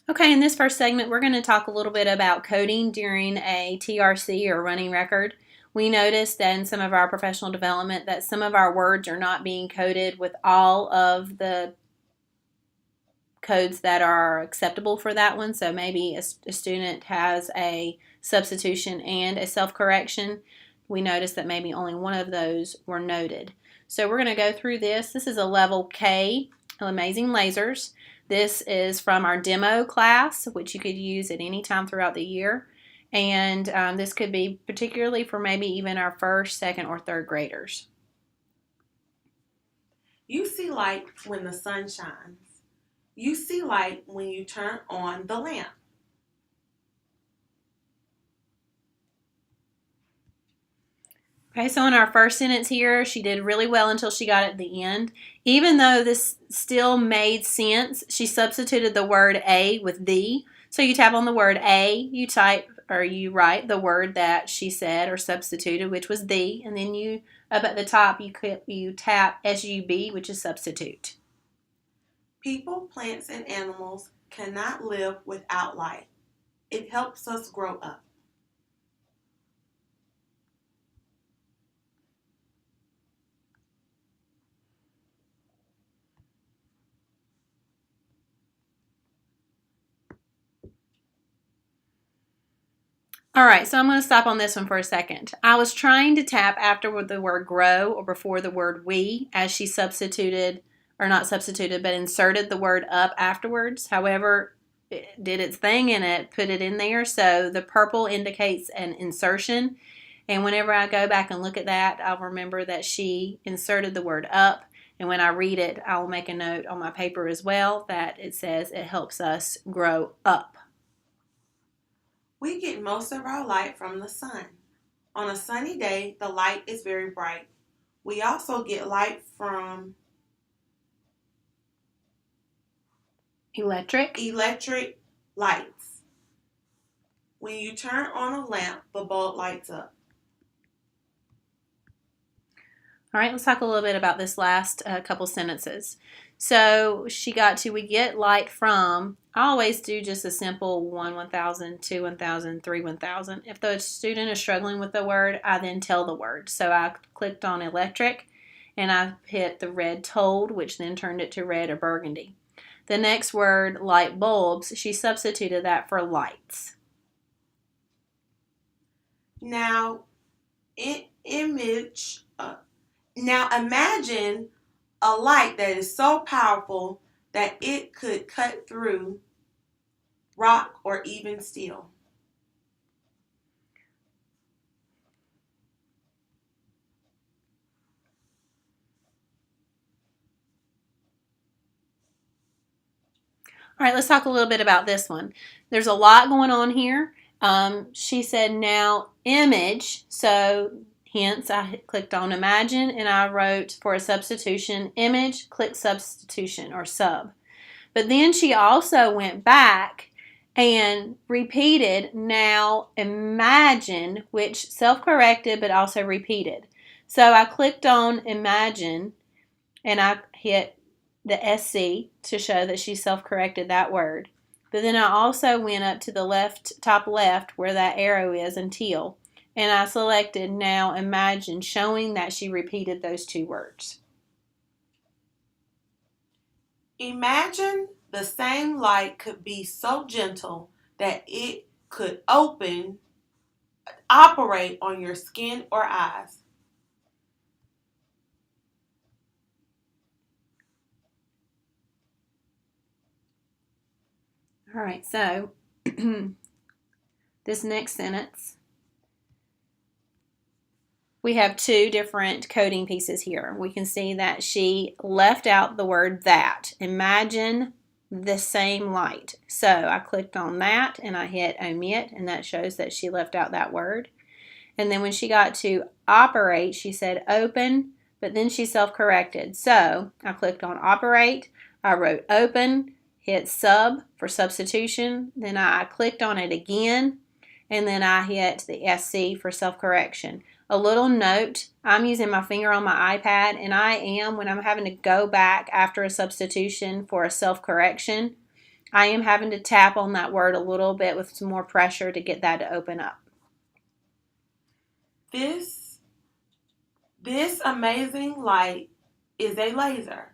Okay, in this first segment, we're going to talk a little bit about coding during a TRC or running record. We noticed that in some of our professional development that some of our words are not being coded with all of the codes that are acceptable for that one. So maybe a student has a substitution and a self-correction. We noticed that maybe only one of those were noted. So we're going to go through this. This is a level K, Amazing Lasers. This is from our demo class, which you could use at any time throughout the year. And this could be particularly for maybe even our first, second, or third graders. You see light when the sun shines. You see light when you turn on the lamp. Okay, so in our first sentence here, she did really well until she got at the end. Even though this still made sense, she substituted the word a with the. So you tap on the word a, you type or you write the word that she said or substituted, which was the, and then you up at the top you tap SUB, which is substitute. People, plants, and animals cannot live without light. It helps us grow up. All right, so I'm going to stop on this one for a second. I was trying to tap after the word grow or before the word we as she substituted, or not substituted, but inserted the word up afterwards. However, it did its thing and it put it in there. So the purple indicates an insertion. And whenever I go back and look at that, I'll remember that she inserted the word up. And when I read it, I'll make a note on my paper as well that it says it helps us grow up. We get most of our light from the sun. On a sunny day, the light is very bright. We also get light from Electric lights. When you turn on a lamp, the bulb lights up. All right, let's talk a little bit about this last couple sentences. So she got to, we get light from, I always do just a simple 1, 1,000, 2, 1,000, 3, 1,000. If the student is struggling with the word, I then tell the word. So I clicked on electric and I hit the red told, which then turned it to red or burgundy. The next word, light bulbs, she substituted that for lights. Now, Now imagine a light that is so powerful that it could cut through rock or even steel. All right, let's talk a little bit about this one. There's a lot going on here. She said now image, so hence I clicked on imagine and I wrote for a substitution image, click substitution or sub. But then she also went back and repeated now imagine, which self-corrected but also repeated. So I clicked on imagine and I hit the SC to show that she self-corrected that word. But then I also went up to the left, top left, where that arrow is in teal, and I selected now imagine, showing that she repeated those two words. Imagine the same light could be so gentle that it could operate on your skin or eyes. All right, so this next sentence, we have two different coding pieces here. We can see that she left out the word that. Imagine the same light. So I clicked on that and I hit omit, and that shows that she left out that word. And then when she got to operate, she said open, but then she self-corrected. So I clicked on operate, I wrote open, hit sub for substitution, then I clicked on it again, and then I hit the SC for self-correction. A little note, I'm using my finger on my iPad, and I am, when I'm having to go back after a substitution for a self-correction, I am having to tap on that word a little bit with some more pressure to get that to open up. This amazing light is a laser.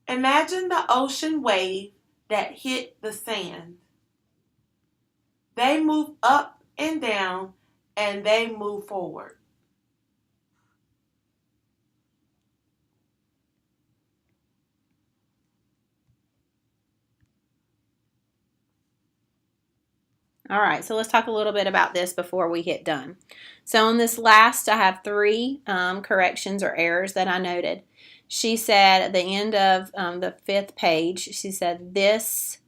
Imagine the ocean wave that hit the sand. They move up and down and they move forward. All right, so let's talk a little bit about this before we hit done. So on this last, I have 3 corrections or errors that I noted. She said at the end of the 5th page, she said, this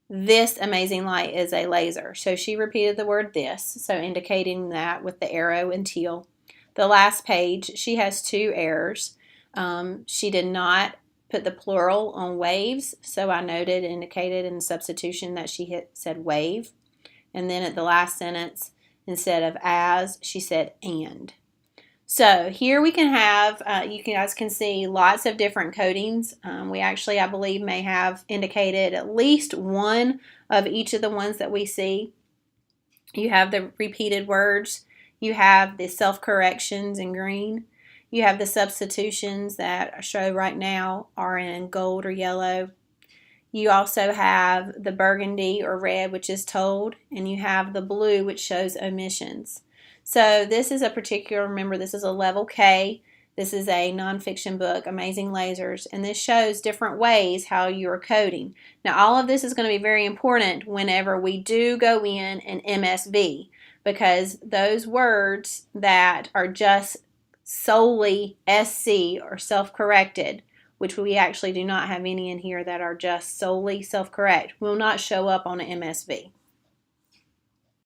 amazing light is a laser. So she repeated the word this, so indicating that with the arrow and teal. The last page, she has 2 errors. She did not put the plural on waves, so I noted, indicated in substitution that she said wave. And then at the last sentence, instead of as, she said and. So here we can have, you guys can see lots of different codings. We actually, I believe, may have indicated at least one of each of the ones that we see. You have the repeated words. You have the self-corrections in green. You have the substitutions that I show right now are in gold or yellow. You also have the burgundy or red, which is told, and you have the blue, which shows omissions. So this is a particular, remember, this is a level K. This is a nonfiction book, Amazing Lasers, and this shows different ways how you're coding. Now, all of this is going to be very important whenever we do go in and MSB, because those words that are just solely SC or self-corrected, which we actually do not have any in here that are just solely self-correct, will not show up on an MSB.